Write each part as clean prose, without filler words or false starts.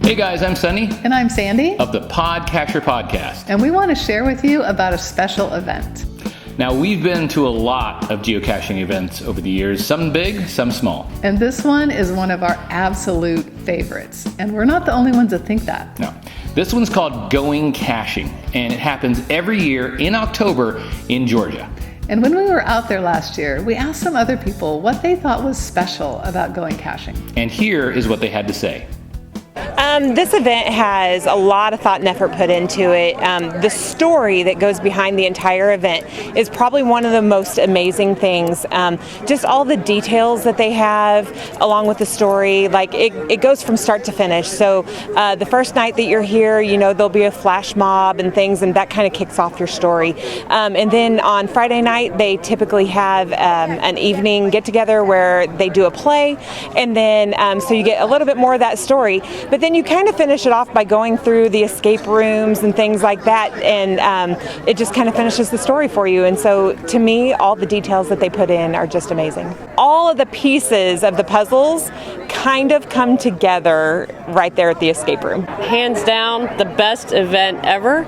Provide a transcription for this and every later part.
Hey guys, I'm Sunny. And I'm Sandy. Of the PodCacher podcast. And we want to share with you about a special event. Now, we've been to a lot of geocaching events over the years, some big, some small. And this one is one of our absolute favorites. And we're not the only ones that think that. No. This one's called Going Caching, and it happens every year in October in Georgia. And when we were out there last year, we asked some other people what they thought was special about going caching. And here is what they had to say. This event has a lot of thought and effort put into it. The story that goes behind the entire event is probably one of the most amazing things. Just all the details that they have along with the story, like it goes from start to finish. So the first night that you're here, you know, there'll be a flash mob and things, and that kind of kicks off your story. And then on Friday night, they typically have an evening get-together where they do a play, and then so you get a little bit more of that story. But then you kind of finish it off by going through the escape rooms and things like that, and it just kind of finishes the story for you. And so to me, all the details that they put in are just amazing. All of the pieces of the puzzles kind of come together right there at the escape room. Hands down, the best event ever,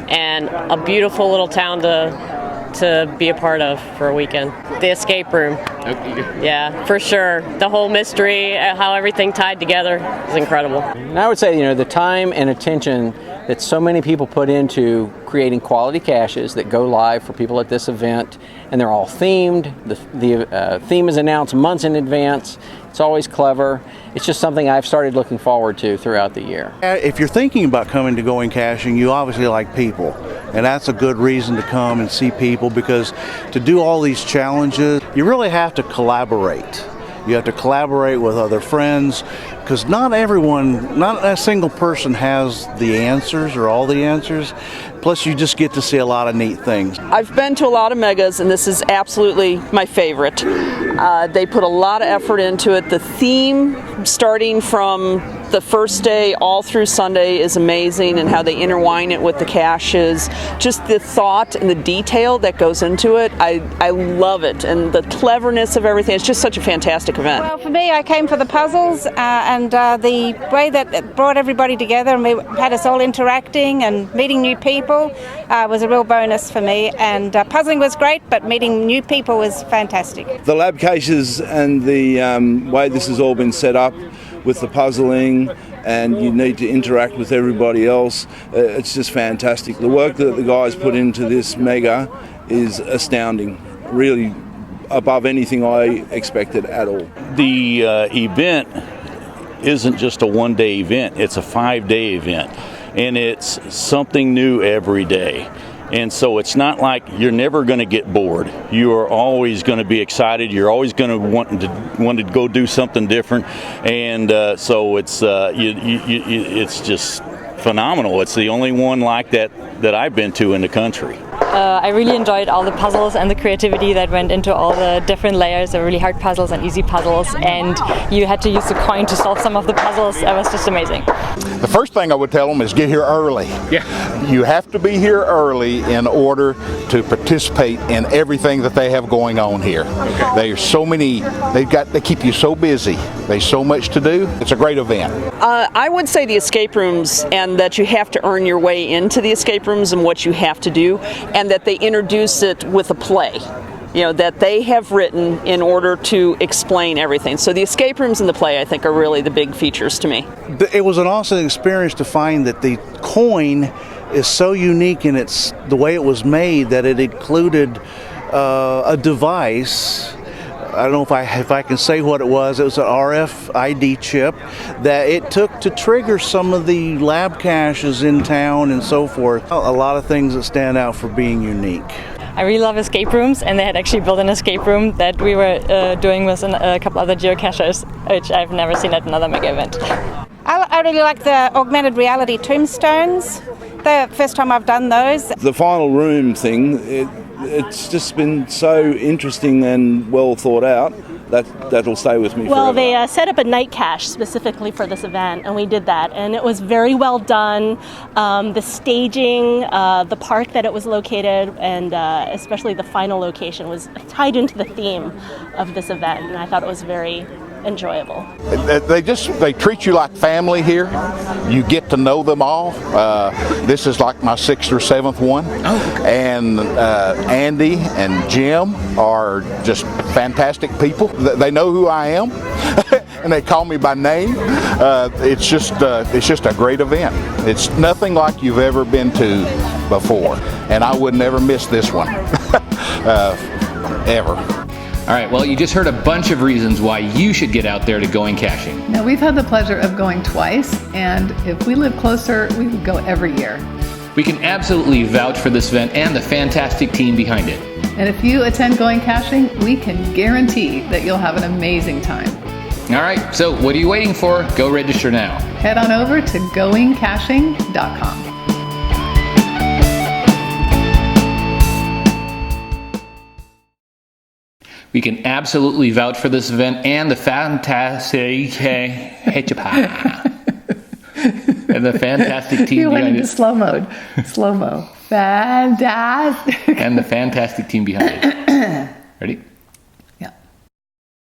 and a beautiful little town to be a part of for a weekend. The escape room. Yeah, for sure. The whole mystery, how everything tied together is incredible. And I would say, you know, the time and attention that so many people put into creating quality caches that go live for people at this event, and they're all themed. The theme is announced months in advance. It's always clever. It's just something I've started looking forward to throughout the year. If you're thinking about coming to Going Caching, you obviously like people. And that's a good reason to come and see people, because to do all these challenges, you really have to collaborate. You have to collaborate with other friends, because not a single person has the answers or all the answers. Plus, you just get to see a lot of neat things. I've been to a lot of megas, and this is absolutely my favorite. They put a lot of effort into it. The theme, starting from the first day all through Sunday, is amazing, and how they intertwine it with the caches. Just the thought and the detail that goes into it, I love it, and the cleverness of everything. It's just such a fantastic event. Well, for me, I came for the puzzles and the way that it brought everybody together, and we had us all interacting and meeting new people was a real bonus for me. And puzzling was great, but meeting new people was fantastic. The lab caches and the way this has all been set up with the puzzling, and you need to interact with everybody else. It's just fantastic. The work that the guys put into this mega is astounding, really above anything I expected at all. The event isn't just a one-day event, it's a 5-day event, and it's something new every day. And so it's not like you're never going to get bored. You are always going to be excited. You're always going to want to go do something different. And so it's just phenomenal. It's the only one like that I've been to in the country. I really enjoyed all the puzzles and the creativity that went into all the different layers of really hard puzzles and easy puzzles, and you had to use the coin to solve some of the puzzles. It was just amazing. The first thing I would tell them is get here early. Yeah. You have to be here early in order to participate in everything that they have going on here. Okay. There's so many, they keep you so busy. There's so much to do. It's a great event. I would say the escape rooms, and that you have to earn your way into the escape rooms and what you have to do, and that they introduce it with a play, you know, that they have written in order to explain everything. So the escape rooms and the play, I think, are really the big features to me. It was an awesome experience to find that the coin is so unique in the way it was made, that it included a device. I don't know if I can say what it was. It was an RFID chip that it took to trigger some of the lab caches in town and so forth. A lot of things that stand out for being unique. I really love escape rooms, and they had actually built an escape room that we were doing with a couple other geocachers, which I've never seen at another mega event. I really like the augmented reality tombstones. The first time I've done those. The final room thing, it's just been so interesting and well thought out. That'll stay with me Well, forever. they set up a night cache specifically for this event, and we did that, and it was very well done. The staging, the park that it was located, and especially the final location was tied into the theme of this event, and I thought it was very enjoyable. They treat you like family here. You get to know them all. This is like my 6th or 7th one. Oh, okay. And Andy and Jim are just fantastic people. They know who I am. And they call me by name. It's just a great event. It's nothing like you've ever been to before, and I would never miss this one ever. All right, well, you just heard a bunch of reasons why you should get out there to Going Caching. Now, we've had the pleasure of going twice, and if we lived closer, we would go every year. We can absolutely vouch for this event and the fantastic team behind it. And if you attend Going Caching, we can guarantee that you'll have an amazing time. All right, so what are you waiting for? Go register now. Head on over to goingcaching.com. We can absolutely vouch for this event and the fantastic and the fantastic team You went behind into it. slow mode. Slow-mo. Fantastic. And the fantastic team behind it. Ready?